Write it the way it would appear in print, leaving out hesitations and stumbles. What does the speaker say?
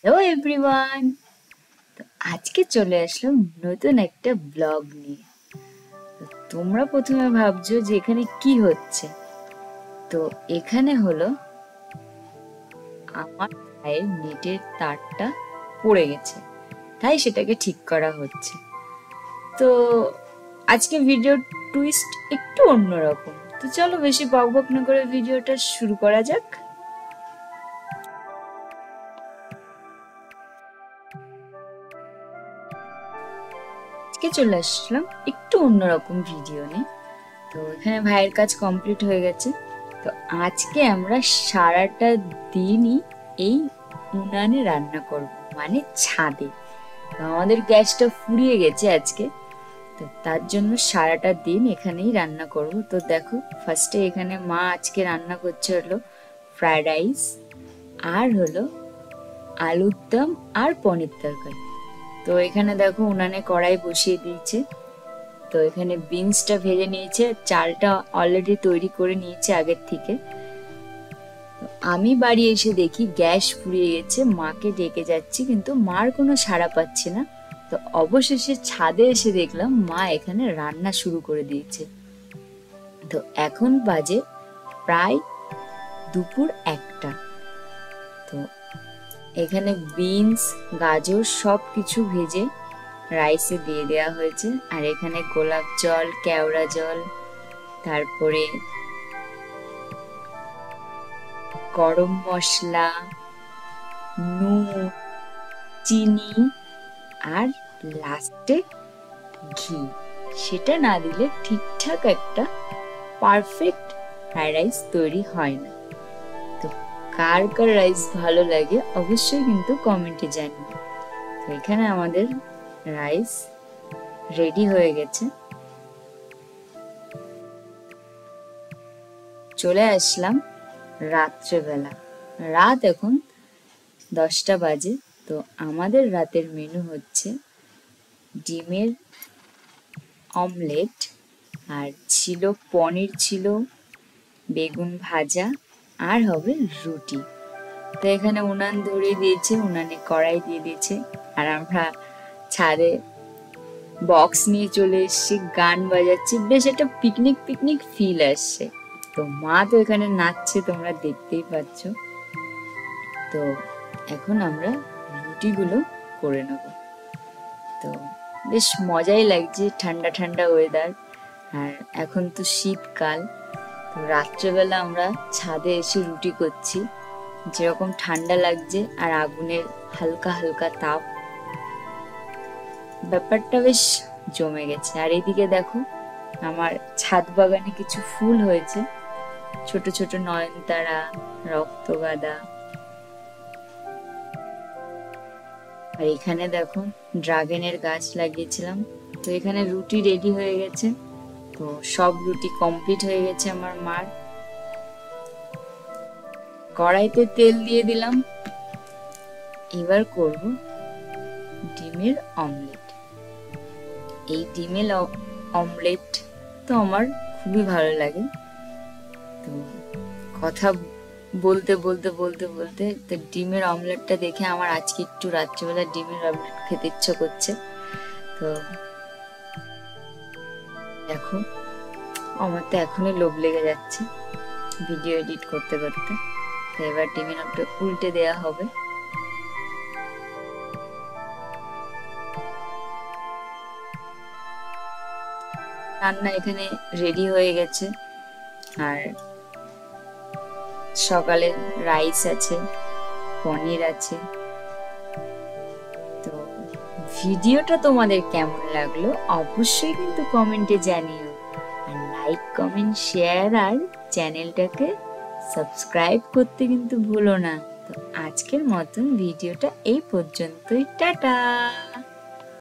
Hello everyone. তো আজকে চলে আসলাম নতুন একটা ব্লগ নিয়ে। তো তোমরা প্রথমে ভাবছো যে এখানে কি হচ্ছে। তো এখানে হলো আমার ভাইয়ের নেটের তারটা পড়ে গেছে, তাই সেটাকে ঠিক করা হচ্ছে। তো আজকে ভিডিও টুইস্ট একটু অন্যরকম। তো চলো বেশি বকবক না করে ভিডিওটা শুরু করা যাক। আজকে চলে আসলাম একটু অন্যরকম ভিডিও নিয়ে। তো এখানে ভাইয়ের কাজ কমপ্লিট হয়ে গেছে। তো আজকে আমরা সারাটা দিনই এই উনানে রান্না করব, মানে ছাদে। তো আমাদের গ্যাসটা ফুরিয়ে গেছে আজকে, তো তার জন্য সারাটা দিন এখানেই রান্না করব। তো দেখো, ফার্স্টে এখানে মা আজকে রান্না করছে হলো ফ্রাইড রাইস, আর হলো আলুর দম আর পনির তরকারি। তো এখানে দেখো উনানে কড়াই বসিয়ে দিয়েছে। তো এখানে বিনসটা ভেজে নিয়েছে, চালটা অলরেডি তৈরি করে নিয়েছে আগের থেকে। আমি বাড়ি এসে দেখি গ্যাস ফুরিয়ে গেছে, মাকে ডেকে যাচ্ছি কিন্তু মার কোনো সাড়া পাচ্ছি না। তো অবশেষে ছাদে এসে দেখলাম মা এখানে রান্না শুরু করে দিয়েছে। তো এখন বাজে প্রায় দুপুর 1টা। তো এখানে বিনস, গাজর সব কিছু ভেজে রাইসে দিয়ে দেওয়া হয়েছে। আর এখানে গোলাপ জল, কেওড়া জল, তারপরে গরম মশলা, নুন, চিনি, আর লাস্টে ঘি। সেটা না দিলে ঠিকঠাক একটা পারফেক্ট ফ্রাইড রাইস তৈরি হয় না। তো কার কার রাইস ভালো লাগে অবশ্যই কিন্তু কমেন্টে জানিও। তো এখানে আমাদের রাইস রেডি হয়ে গেছে। চলে আসলাম রাত্রেবেলা। রাত এখন 10টা বাজে। তো আমাদের রাতের মেনু হচ্ছে ডিমের অমলেট, আর ছিল পনির, ছিল বেগুন ভাজা, আর হবে রুটি। তো এখানে উনান ধরিয়ে দিয়েছে, উনানে কড়াই দিয়ে দিয়েছে। আর আমরা ছাদে বক্স নিয়ে চলে এসেছি, গান বাজাচ্ছি, বেশ একটা পিকনিক পিকনিক ফিল আসছে। তো মা তো এখানে নাচছে, তোমরা দেখতেই পাচ্ছ। তো এখন আমরা রুটিগুলো করে নেব। তো বেশ মজাই লাগছে, ঠান্ডা ঠান্ডা ওয়েদার। আর এখন তো শীতকাল। তো রাত্রেবেলা আমরা ছাদে এসে রুটি করছি, যেরকম ঠান্ডা লাগছে আর আগুনের হালকা হালকা তাপ, ব্যাপারটা বেশ জমে গেছে। আর এদিকে দেখো, আমার ছাদ বাগানে কিছু ফুল হয়েছে, ছোট ছোট নয়নতারা, রক্তগাঁদা। আর এখানে দেখো ড্রাগনের গাছ লাগিয়েছিলাম। তো এখানে রুটি রেডি হয়ে গেছে। তো সব রুটি কমপ্লিট হয়ে গেছে আমার মার। কড়াইতে তেল দিয়ে দিলাম। এবার করব ডিমের অমলেট। এই ডিমের অমলেট তো আমার খুবই ভালো লাগে। তো কথা বলতে বলতে বলতে বলতে তো ডিমের অমলেটটা দেখে আমার আজকে একটু রাত্রিবেলা ডিমের অমলেট খেতে ইচ্ছে করছে। তো দেখো, আমার তো এখনই লোভ লেগে যাচ্ছে ভিডিও এডিট করতে করতে। তো এবার ডিমের অমলেটটা উল্টে দেওয়া হবে। রান্না এখানে রেডি হয়ে গেছে। আর সকালে রাইস আছে, পনির আছে। তো ভিডিওটা তোমাদের কেমন লাগলো অবশ্যই কিন্তু কমেন্টে জানিও। আর লাইক, কমেন্ট, শেয়ার আর চ্যানেলটাকে সাবস্ক্রাইব করতে কিন্তু ভুলো না। তো আজকের মতন ভিডিওটা এই পর্যন্তই। টাটা।